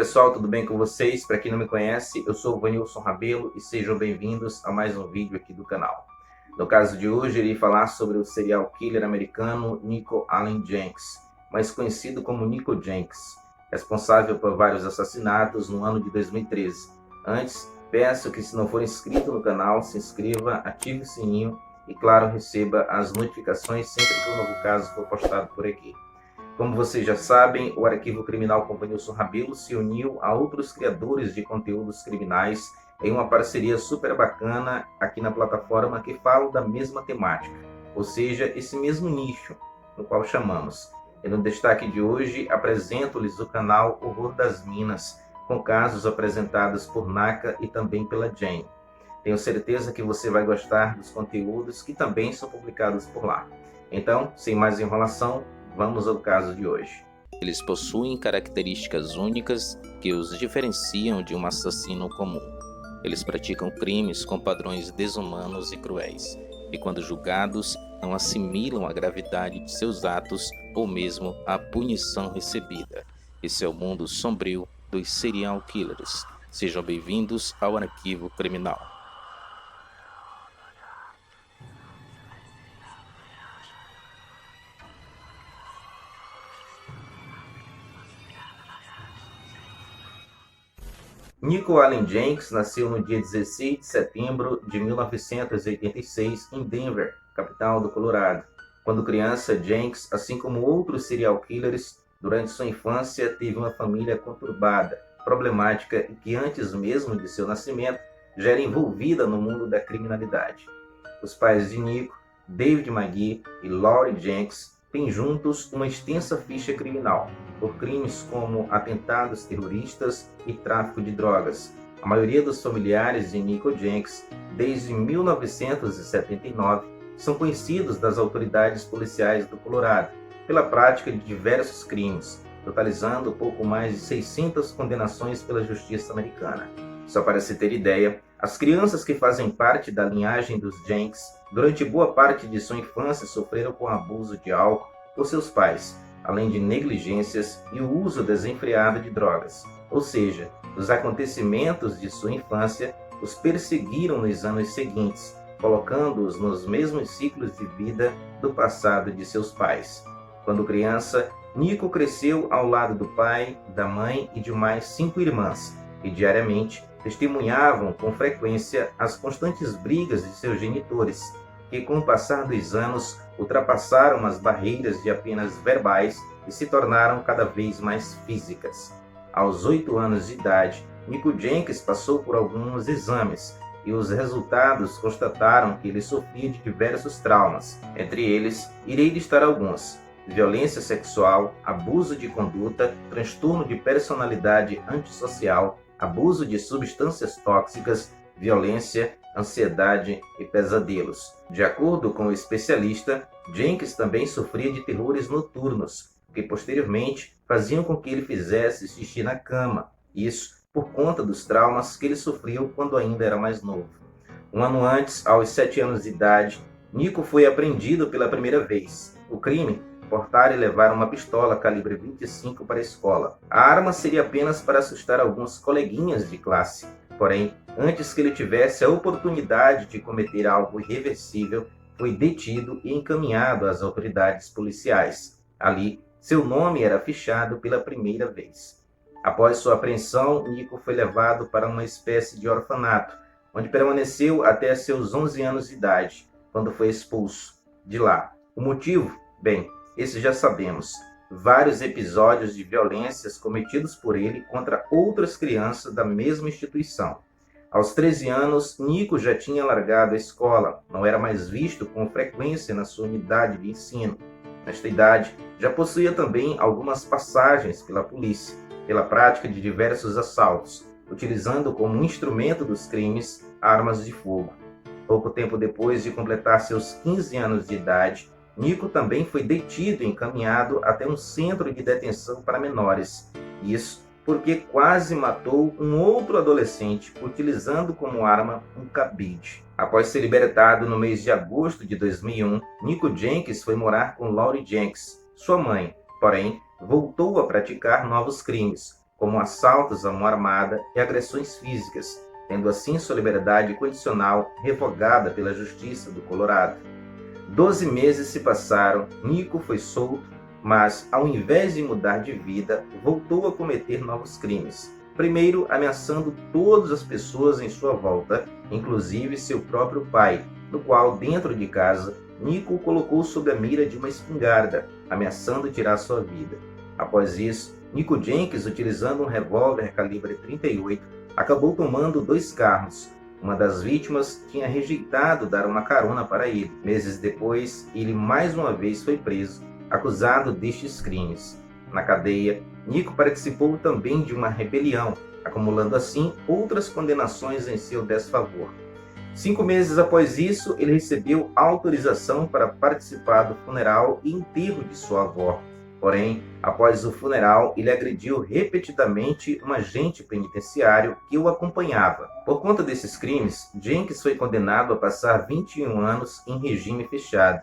pessoal, tudo bem com vocês? Para quem não me conhece, eu sou o Vanilson Rabelo e sejam bem-vindos a mais um vídeo aqui do canal. No caso de hoje, irei falar sobre o serial killer americano Nico Allen Jenks, mais conhecido como Nico Jenks, responsável por vários assassinatos no ano de 2013. Antes, peço que, se não for inscrito no canal, se inscreva, ative o sininho e, claro, receba as notificações sempre que um novo caso for postado por aqui. Como vocês já sabem, o Arquivo Criminal com Vanilson Rabelo se uniu a outros criadores de conteúdos criminais em uma parceria super bacana aqui na plataforma que falam da mesma temática, ou seja, esse mesmo nicho, no qual chamamos. E no destaque de hoje, apresento-lhes o canal Horror das Minas, com casos apresentados por Naka e também pela Jane. Tenho certeza que você vai gostar dos conteúdos que também são publicados por lá. Então, sem mais enrolação, vamos ao caso de hoje. Eles possuem características únicas que os diferenciam de um assassino comum. Eles praticam crimes com padrões desumanos e cruéis, e quando julgados, não assimilam a gravidade de seus atos ou mesmo a punição recebida. Esse é o mundo sombrio dos serial killers. Sejam bem-vindos ao Arquivo Criminal. Nico Allen Jenks nasceu no dia 16 de setembro de 1986 em Denver, capital do Colorado. Quando criança, Jenks, assim como outros serial killers, durante sua infância teve uma família conturbada, problemática e que antes mesmo de seu nascimento já era envolvida no mundo da criminalidade. Os pais de Nico, David McGee e Laurie Jenks, têm juntos uma extensa ficha criminal, por crimes como atentados terroristas e tráfico de drogas. A maioria dos familiares de Nico Jenks, desde 1979, são conhecidos das autoridades policiais do Colorado pela prática de diversos crimes, totalizando pouco mais de 600 condenações pela justiça americana. Só para se ter ideia, as crianças que fazem parte da linhagem dos Jenks, durante boa parte de sua infância, sofreram com abuso de álcool por seus pais, além de negligências e o uso desenfreado de drogas. Ou seja, os acontecimentos de sua infância os perseguiram nos anos seguintes, colocando-os nos mesmos ciclos de vida do passado de seus pais. Quando criança, Nico cresceu ao lado do pai, da mãe e de mais 5 irmãs, que diariamente testemunhavam com frequência as constantes brigas de seus genitores, que com o passar dos anos ultrapassaram as barreiras de apenas verbais e se tornaram cada vez mais físicas. Aos 8 anos de idade, Nico Jenks passou por alguns exames e os resultados constataram que ele sofria de diversos traumas. Entre eles, irei listar alguns: violência sexual, abuso de conduta, transtorno de personalidade antissocial, abuso de substâncias tóxicas, violência, ansiedade e pesadelos. De acordo com o especialista, Jenks também sofria de terrores noturnos, que posteriormente faziam com que ele fizesse xixi na cama, isso por conta dos traumas que ele sofreu quando ainda era mais novo. Um ano antes, aos 7 anos de idade, Nico foi apreendido pela primeira vez. O crime: portar e levar uma pistola calibre 25 para a escola. A arma seria apenas para assustar alguns coleguinhas de classe. Porém, antes que ele tivesse a oportunidade de cometer algo irreversível, foi detido e encaminhado às autoridades policiais. Ali, seu nome era fichado pela primeira vez. Após sua apreensão, Nico foi levado para uma espécie de orfanato, onde permaneceu até seus 11 anos de idade, quando foi expulso de lá. O motivo? Bem, esse já sabemos. Vários episódios de violências cometidos por ele contra outras crianças da mesma instituição. Aos 13 anos, Nico já tinha largado a escola, não era mais visto com frequência na sua unidade de ensino. Nesta idade, já possuía também algumas passagens pela polícia, pela prática de diversos assaltos, utilizando como instrumento dos crimes armas de fogo. Pouco tempo depois de completar seus 15 anos de idade, Nico também foi detido e encaminhado até um centro de detenção para menores. Isso porque quase matou um outro adolescente utilizando como arma um cabide. Após ser libertado no mês de agosto de 2001, Nico Jenks foi morar com Laurie Jenks, sua mãe. Porém, voltou a praticar novos crimes, como assaltos à mão armada e agressões físicas, tendo assim sua liberdade condicional revogada pela Justiça do Colorado. 12 meses se passaram, Nico foi solto, mas, ao invés de mudar de vida, voltou a cometer novos crimes. Primeiro, ameaçando todas as pessoas em sua volta, inclusive seu próprio pai, no qual, dentro de casa, Nico o colocou sob a mira de uma espingarda, ameaçando tirar sua vida. Após isso, Nico Jenkins, utilizando um revólver calibre 38, acabou tomando 2 carros. Uma das vítimas tinha rejeitado dar uma carona para ele. Meses depois, ele mais uma vez foi preso, acusado destes crimes. Na cadeia, Nico participou também de uma rebelião, acumulando assim outras condenações em seu desfavor. 5 meses após isso, ele recebeu autorização para participar do funeral e enterro de sua avó. Porém, após o funeral, ele agrediu repetidamente um agente penitenciário que o acompanhava. Por conta desses crimes, Jenkins foi condenado a passar 21 anos em regime fechado.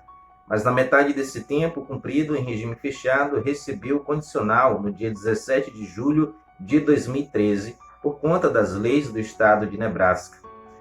Mas na metade desse tempo cumprido em regime fechado, recebeu condicional no dia 17 de julho de 2013, por conta das leis do estado de Nebraska.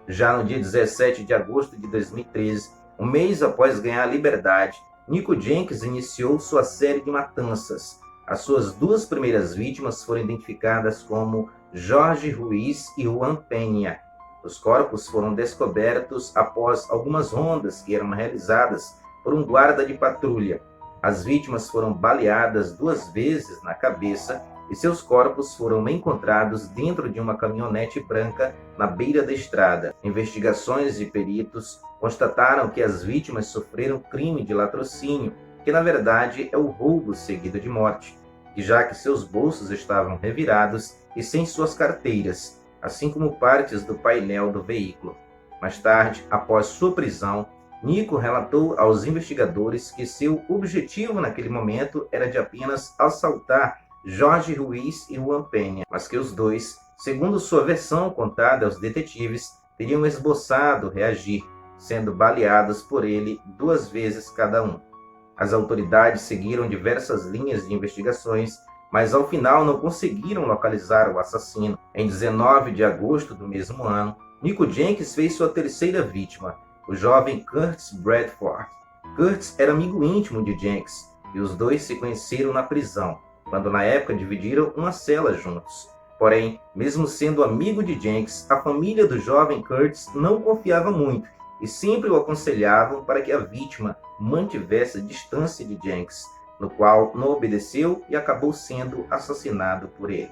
Já no dia 17 de agosto de 2013, um mês após ganhar a liberdade, Nico Jenkins iniciou sua série de matanças. As suas 2 primeiras vítimas foram identificadas como Jorge Ruiz e Juan Peña. Os corpos foram descobertos após algumas rondas que eram realizadas por um guarda de patrulha. As vítimas foram baleadas 2 vezes na cabeça e seus corpos foram encontrados dentro de uma caminhonete branca na beira da estrada. Investigações de peritos constataram que as vítimas sofreram crime de latrocínio, que na verdade é o roubo seguido de morte, já que seus bolsos estavam revirados e sem suas carteiras, assim como partes do painel do veículo. Mais tarde, após sua prisão, Nico relatou aos investigadores que seu objetivo naquele momento era de apenas assaltar Jorge Ruiz e Juan Peña, mas que os dois, segundo sua versão contada aos detetives, teriam esboçado reagir, sendo baleados por ele 2 vezes cada um. As autoridades seguiram diversas linhas de investigações, mas ao final não conseguiram localizar o assassino. Em 19 de agosto do mesmo ano, Nico Jenkins fez sua 3ª vítima, o jovem Curtis Bradford. Curtis era amigo íntimo de Jenkins, e os dois se conheceram na prisão, quando na época dividiram uma cela juntos. Porém, mesmo sendo amigo de Jenkins, a família do jovem Curtis não confiava muito e sempre o aconselhavam para que a vítima mantivesse a distância de Jenkins, no qual não obedeceu e acabou sendo assassinado por ele.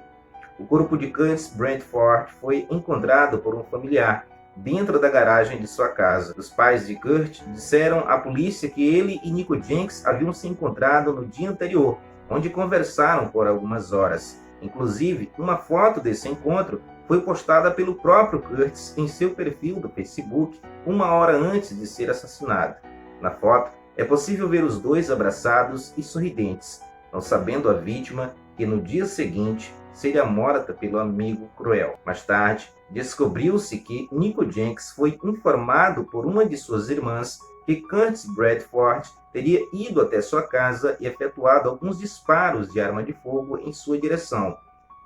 O corpo de Curtis Bradford foi encontrado por um familiar dentro da garagem de sua casa. Os pais de Curtis disseram à polícia que ele e Nico Jenkins haviam se encontrado no dia anterior, onde conversaram por algumas horas. Inclusive, uma foto desse encontro foi postada pelo próprio Curtis em seu perfil do Facebook 1 hora antes de ser assassinado. Na foto, é possível ver os dois abraçados e sorridentes, não sabendo a vítima que no dia seguinte seria morta pelo amigo cruel. Mais tarde, descobriu-se que Nico Jenkins foi informado por uma de suas irmãs que Curtis Bradford teria ido até sua casa e efetuado alguns disparos de arma de fogo em sua direção.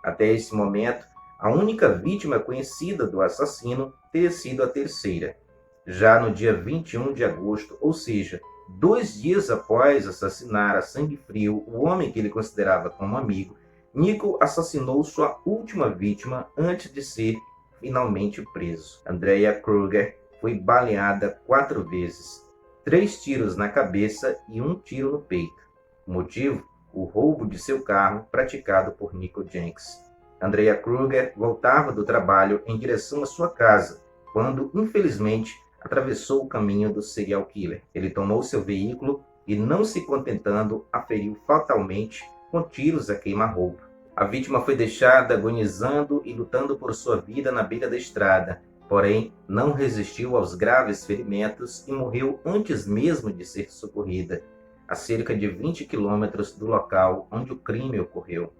Até esse momento, a única vítima conhecida do assassino teria sido a 3ª. Já no dia 21 de agosto, ou seja, 2 dias após assassinar a sangue frio o homem que ele considerava como amigo, Nico assassinou sua última vítima antes de ser finalmente preso. Andrea Kruger foi baleada 4 vezes, 3 tiros na cabeça e 1 tiro no peito. O motivo? O roubo de seu carro praticado por Nico Jenkins. Andrea Kruger voltava do trabalho em direção à sua casa, quando, infelizmente, atravessou o caminho do serial killer. Ele tomou seu veículo e, não se contentando, a feriu fatalmente com tiros a queima-roupa. A vítima foi deixada agonizando e lutando por sua vida na beira da estrada, porém não resistiu aos graves ferimentos e morreu antes mesmo de ser socorrida, a cerca de 20 quilômetros do local onde o crime ocorreu.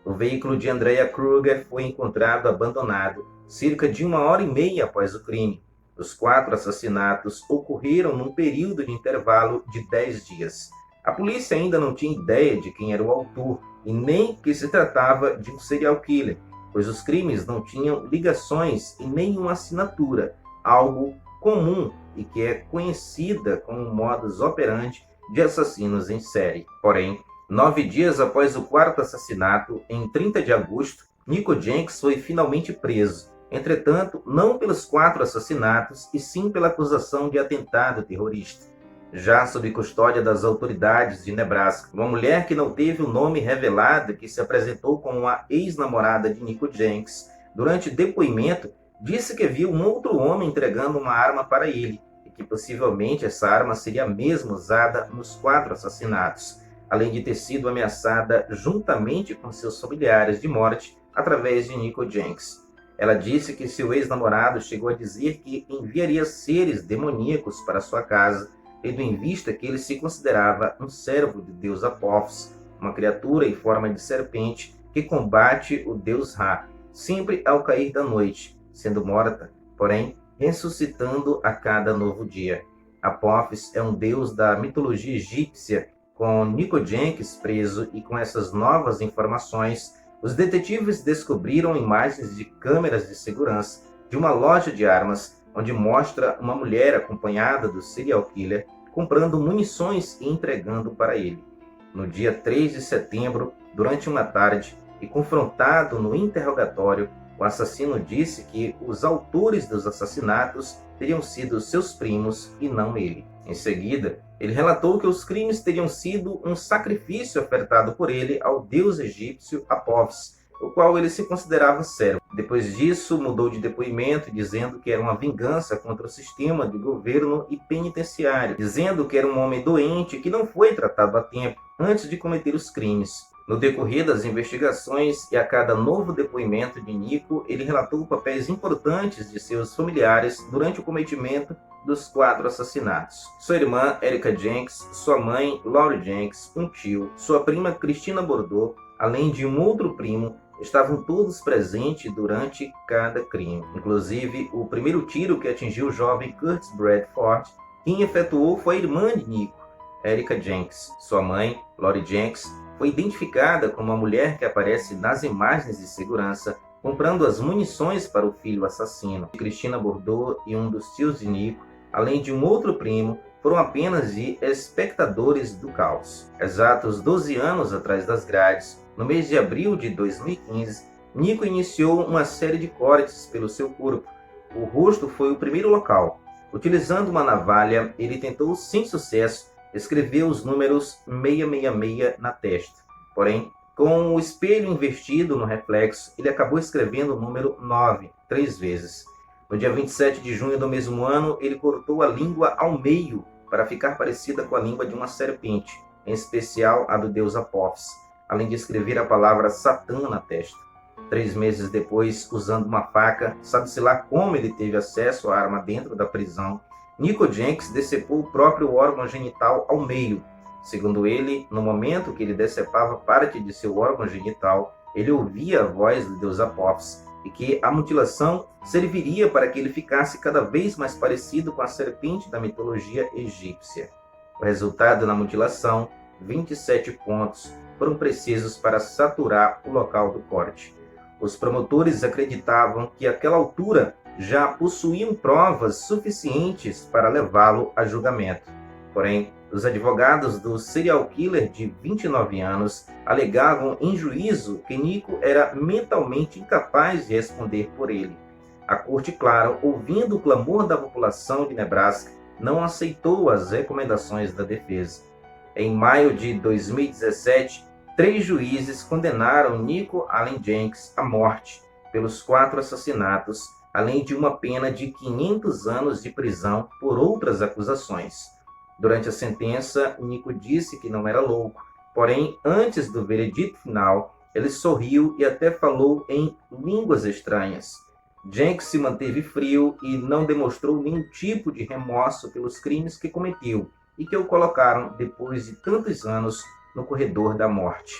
O veículo de Andrea Kruger foi encontrado abandonado cerca de 1h30 após o crime. Os 4 assassinatos ocorreram num período de intervalo de 10 dias. A polícia ainda não tinha ideia de quem era o autor e nem que se tratava de um serial killer, pois os crimes não tinham ligações e nenhuma assinatura, algo comum e que é conhecida como modus operandi de assassinos em série. Porém, 9 dias após o quarto assassinato, em 30 de agosto, Nico Jenks foi finalmente preso. Entretanto, não pelos 4 assassinatos, e sim pela acusação de atentado terrorista. Já sob custódia das autoridades de Nebraska, uma mulher que não teve o nome revelado, que se apresentou como a ex-namorada de Nico Jenks, durante depoimento, disse que viu um outro homem entregando uma arma para ele, e que possivelmente essa arma seria a mesma usada nos 4 assassinatos, além de ter sido ameaçada juntamente com seus familiares de morte através de Nico Jenks. Ela disse que seu ex-namorado chegou a dizer que enviaria seres demoníacos para sua casa, tendo em vista que ele se considerava um servo de Deus Apophis, uma criatura em forma de serpente que combate o Deus Ra, sempre ao cair da noite, sendo morta, porém ressuscitando a cada novo dia. Apophis é um deus da mitologia egípcia. Com Nico Jenks preso e com essas novas informações, os detetives descobriram imagens de câmeras de segurança de uma loja de armas, onde mostra uma mulher acompanhada do serial killer comprando munições e entregando para ele. No dia 3 de setembro, durante uma tarde, e confrontado no interrogatório, o assassino disse que os autores dos assassinatos teriam sido seus primos e não ele. Em seguida, ele relatou que os crimes teriam sido um sacrifício ofertado por ele ao deus egípcio Apophis, o qual ele se considerava servo. Depois disso, mudou de depoimento, dizendo que era uma vingança contra o sistema de governo e penitenciário, dizendo que era um homem doente que não foi tratado a tempo antes de cometer os crimes. No decorrer das investigações e a cada novo depoimento de Nico, ele relatou papéis importantes de seus familiares durante o cometimento dos 4 assassinatos. Sua irmã, Erica Jenks, sua mãe, Laurie Jenks, um tio, sua prima, Christina Bordeaux, além de um outro primo, estavam todos presentes durante cada crime. Inclusive, o primeiro tiro que atingiu o jovem Curtis Bradford, quem efetuou foi a irmã de Nico, Erica Jenks. Sua mãe, Laurie Jenks, foi identificada como a mulher que aparece nas imagens de segurança, comprando as munições para o filho assassino. Christina Bordeaux e um dos tios de Nico, além de um outro primo, foram apenas de espectadores do caos. Exatos 12 anos atrás das grades, no mês de abril de 2015, Nico iniciou uma série de cortes pelo seu corpo. O rosto foi o primeiro local. Utilizando uma navalha, ele tentou, sem sucesso, escrever os números 666 na testa. Porém, com o espelho invertido no reflexo, ele acabou escrevendo o número 9 3 vezes. No dia 27 de junho do mesmo ano, ele cortou a língua ao meio para ficar parecida com a língua de uma serpente, em especial a do deus Apophis, além de escrever a palavra Satã na testa. 3 meses depois, usando uma faca, sabe-se lá como ele teve acesso à arma dentro da prisão, Nico Jenks decepou o próprio órgão genital ao meio. Segundo ele, no momento que ele decepava parte de seu órgão genital, ele ouvia a voz do deus Apophis, e que a mutilação serviria para que ele ficasse cada vez mais parecido com a serpente da mitologia egípcia. O resultado na mutilação, 27 pontos, foram precisos para saturar o local do corte. Os promotores acreditavam que àquela altura já possuíam provas suficientes para levá-lo a julgamento. Porém, os advogados do serial killer de 29 anos alegavam em juízo que Nico era mentalmente incapaz de responder por ele. A corte, claro, ouvindo o clamor da população de Nebraska, não aceitou as recomendações da defesa. Em maio de 2017, 3 juízes condenaram Nico Allen Jenks à morte pelos 4 assassinatos, além de uma pena de 500 anos de prisão por outras acusações. Durante a sentença, Nico disse que não era louco, porém, antes do veredito final, ele sorriu e até falou em línguas estranhas. Jenks se manteve frio e não demonstrou nenhum tipo de remorso pelos crimes que cometeu e que o colocaram, depois de tantos anos, no corredor da morte.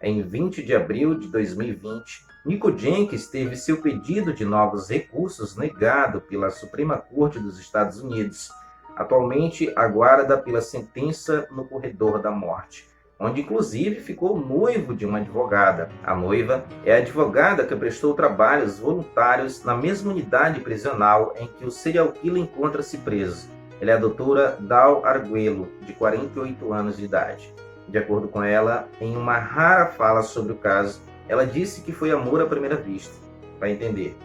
Em 20 de abril de 2020, Nico Jenks teve seu pedido de novos recursos negado pela Suprema Corte dos Estados Unidos. Atualmente aguarda pela sentença no corredor da morte, onde inclusive ficou noivo de uma advogada. A noiva é a advogada que prestou trabalhos voluntários na mesma unidade prisional em que o serial killer encontra-se preso. Ela é a doutora Dal Arguello, de 48 anos de idade. De acordo com ela, em uma rara fala sobre o caso, ela disse que foi amor à primeira vista. Vai entender.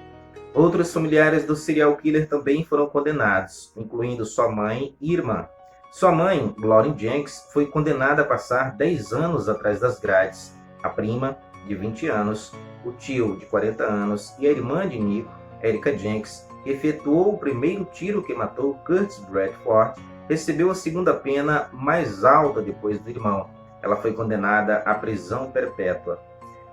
Outros familiares do serial killer também foram condenados, incluindo sua mãe e irmã. Sua mãe, Lauren Jenks, foi condenada a passar 10 anos atrás das grades. A prima, de 20 anos, o tio, de 40 anos, e a irmã de Nico, Erica Jenks, que efetuou o primeiro tiro que matou Curtis Bradford, recebeu a segunda pena mais alta depois do irmão. Ela foi condenada à prisão perpétua.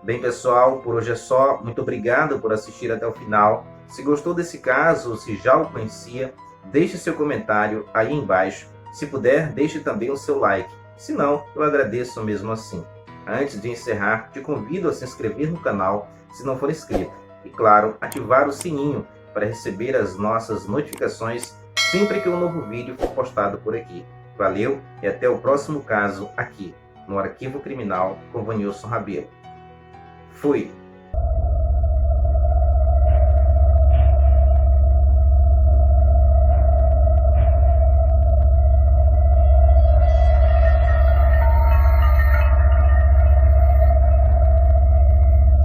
Bem, pessoal, por hoje é só. Muito obrigado por assistir até o final. Se gostou desse caso ou se já o conhecia, deixe seu comentário aí embaixo. Se puder, deixe também o seu like. Se não, eu agradeço mesmo assim. Antes de encerrar, te convido a se inscrever no canal se não for inscrito. E, claro, ativar o sininho para receber as nossas notificações sempre que um novo vídeo for postado por aqui. Valeu e até o próximo caso aqui no Arquivo Criminal com Vanilson Rabelo. Fui!